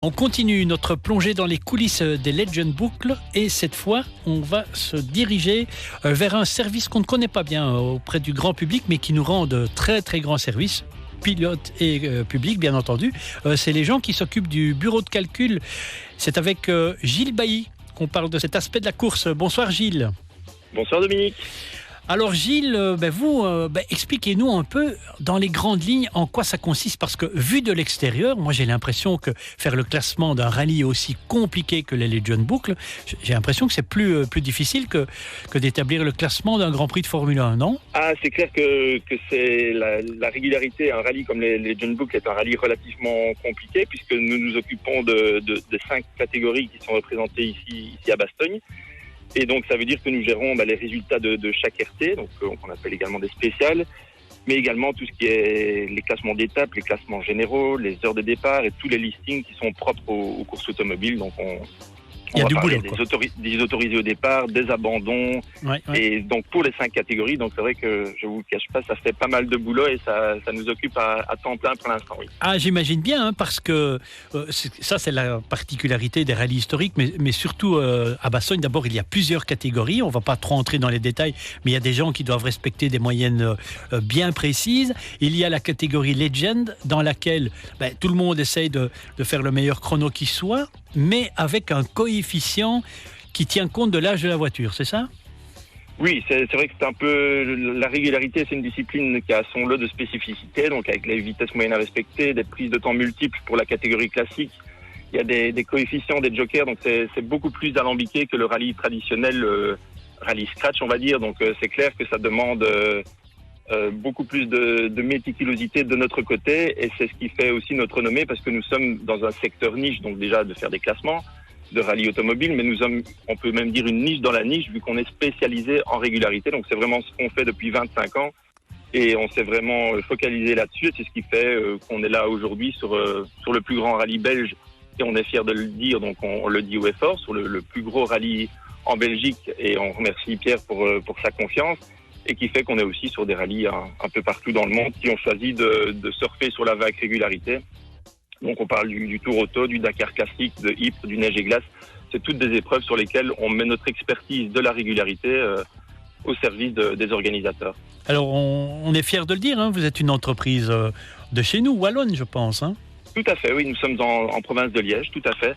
On continue notre plongée dans les coulisses des Legend Books et cette fois, on va se diriger vers un service qu'on ne connaît pas bien auprès du grand public, mais qui nous rend de très très grands services, pilotes et publics bien entendu. C'est les gens qui s'occupent du bureau de calcul. C'est avec Gilles Bailly qu'on parle de cet aspect de la course. Bonsoir Gilles. Bonsoir Dominique. Alors Gilles, vous, expliquez-nous un peu dans les grandes lignes en quoi ça consiste, parce que vu de l'extérieur, moi j'ai l'impression que faire le classement d'un rallye aussi compliqué que les Legend Books, j'ai l'impression que c'est plus difficile que d'établir le classement d'un Grand Prix de Formule 1, non ? Ah, c'est clair que c'est la régularité. Un rallye comme les Legend Books est un rallye relativement compliqué puisque nous nous occupons de 5 catégories qui sont représentées ici à Bastogne. Et donc, ça veut dire que nous gérons les résultats de chaque RT, donc qu'on appelle également des spéciales, mais également tout ce qui est les classements d'étapes, les classements généraux, les heures de départ et tous les listings qui sont propres aux courses automobiles. Donc, il y a du boulot, des autorisés au départ, des abandons. Ouais. Et donc, pour les 5 catégories, donc c'est vrai que je vous le cache pas, ça fait pas mal de boulot et ça nous occupe à temps plein pour l'instant, oui. Ah, j'imagine bien, parce que ça, c'est la particularité des rallyes historiques, mais surtout à Bastogne, d'abord, il y a plusieurs catégories. On ne va pas trop entrer dans les détails, mais il y a des gens qui doivent respecter des moyennes bien précises. Il y a la catégorie Legend, dans laquelle tout le monde essaye de faire le meilleur chrono qui soit, mais avec un coefficient qui tient compte de l'âge de la voiture, c'est ça ? Oui, c'est vrai que c'est un peu... La régularité, c'est une discipline qui a son lot de spécificités, donc avec les vitesses moyennes à respecter, des prises de temps multiples pour la catégorie classique. Il y a des coefficients, des jokers, donc c'est beaucoup plus alambiqué que le rallye traditionnel, rallye scratch, on va dire. Donc c'est clair que ça demande beaucoup plus de méticulosité de notre côté, et c'est ce qui fait aussi notre renommée, parce que nous sommes dans un secteur niche, donc déjà de faire des classements de rallye automobile, mais on peut même dire une niche dans la niche, vu qu'on est spécialisé en régularité. Donc c'est vraiment ce qu'on fait depuis 25 ans, et on s'est vraiment focalisé là-dessus, et c'est ce qui fait qu'on est là aujourd'hui sur le plus grand rallye belge, et on est fiers de le dire, donc on le dit haut et fort, sur le plus gros rallye en Belgique, et on remercie Pierre pour sa confiance, et qui fait qu'on est aussi sur des rallyes un peu partout dans le monde qui ont choisi de surfer sur la vague régularité. Donc on parle du Tour Auto, du Dakar Classique, de Ypres, du Neige et Glace. C'est toutes des épreuves sur lesquelles on met notre expertise de la régularité au service des organisateurs. Alors on est fiers de le dire, hein, vous êtes une entreprise de chez nous, wallonne je pense. Hein. Tout à fait, oui, nous sommes en province de Liège, tout à fait.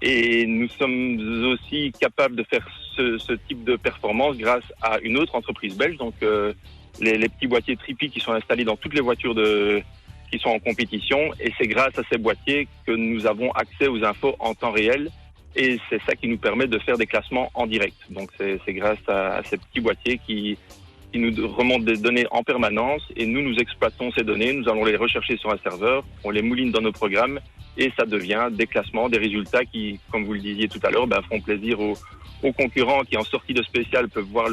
Et nous sommes aussi capables de faire ce type de performance grâce à une autre entreprise belge, donc les petits boîtiers Tripi qui sont installés dans toutes les voitures qui sont en compétition, et c'est grâce à ces boîtiers que nous avons accès aux infos en temps réel, et c'est ça qui nous permet de faire des classements en direct. Donc c'est grâce à ces petits boîtiers qui nous remontent des données en permanence, et nous exploitons ces données, nous allons les rechercher sur un serveur, on les mouline dans nos programmes, et ça devient des classements, des résultats qui, comme vous le disiez tout à l'heure, font plaisir aux concurrents qui en sortie de spécial peuvent voir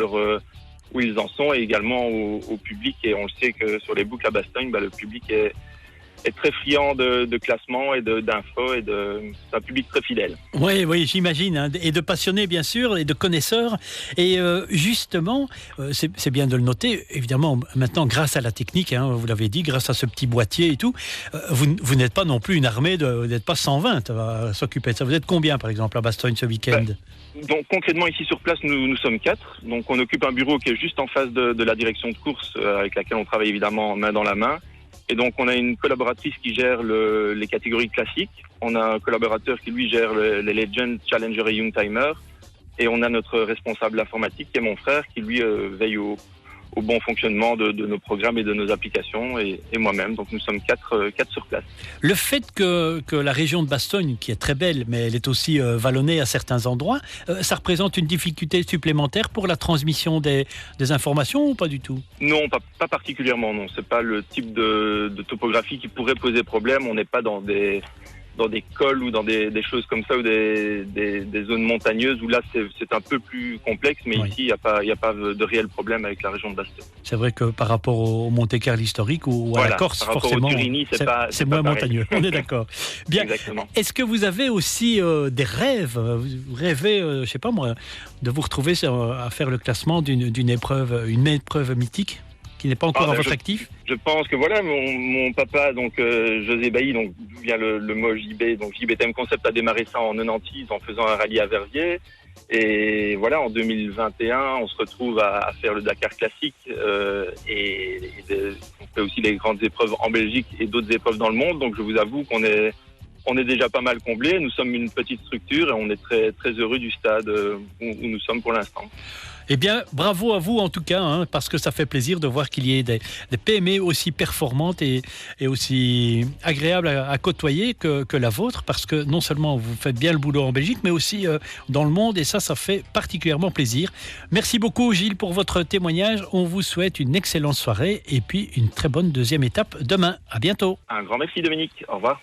où ils en sont, et également au public. Et on le sait que sur les boucles à Bastogne, le public est très friand de classement et d'infos, et c'est un public très fidèle. Oui, j'imagine, hein, et de passionnés bien sûr, et de connaisseurs. Et justement, c'est bien de le noter, évidemment, maintenant grâce à la technique, hein, vous l'avez dit, grâce à ce petit boîtier et tout, vous n'êtes pas non plus une armée, vous n'êtes pas 120 à s'occuper de ça. Vous êtes combien par exemple à Bastogne ce week-end ? Donc concrètement ici sur place, nous sommes 4. Donc on occupe un bureau qui est juste en face de la direction de course, avec laquelle on travaille évidemment main dans la main. Et donc on a une collaboratrice qui gère les catégories classiques. On a un collaborateur qui lui gère les Legend, Challenger et Youngtimer. Et on a notre responsable informatique qui est mon frère, qui lui veille au bon fonctionnement de nos programmes et de nos applications, et moi-même. Donc nous sommes 4 sur place. Le fait que la région de Bastogne, qui est très belle, mais elle est aussi vallonnée à certains endroits, ça représente une difficulté supplémentaire pour la transmission des informations ou pas du tout ? Non, pas particulièrement, non. C'est pas le type de topographie qui pourrait poser problème. On n'est pas dans des cols ou dans des choses comme ça, ou des zones montagneuses où là c'est un peu plus complexe, mais oui. Ici il n'y a pas de réel problème avec la région de Bastogne. C'est vrai que par rapport au Monte-Carlo historique ou à la Corse, par rapport forcément, au Turini, c'est moins pareil. montagneux. On est d'accord. Bien. Exactement. Est-ce que vous avez aussi des rêves ? Vous rêvez, je sais pas moi, de vous retrouver à faire le classement d'une épreuve mythique qui n'est pas encore à votre je, actif? je pense que voilà, mon papa, donc José Bailly, donc d'où vient le mot JB, donc JBTM Concept a démarré ça en 96 en faisant un rallye à Verviers. Et voilà, en 2021, on se retrouve à faire le Dakar classique on fait aussi les grandes épreuves en Belgique et d'autres épreuves dans le monde. Donc je vous avoue qu'on est déjà pas mal comblé. Nous sommes une petite structure et on est très, très heureux du stade où nous sommes pour l'instant. Eh bien, bravo à vous en tout cas, hein, parce que ça fait plaisir de voir qu'il y ait des PME aussi performantes et aussi agréables à côtoyer que la vôtre, parce que non seulement vous faites bien le boulot en Belgique, mais aussi dans le monde, et ça fait particulièrement plaisir. Merci beaucoup Gilles pour votre témoignage. On vous souhaite une excellente soirée et puis une très bonne deuxième étape demain. À bientôt. Un grand merci Dominique. Au revoir.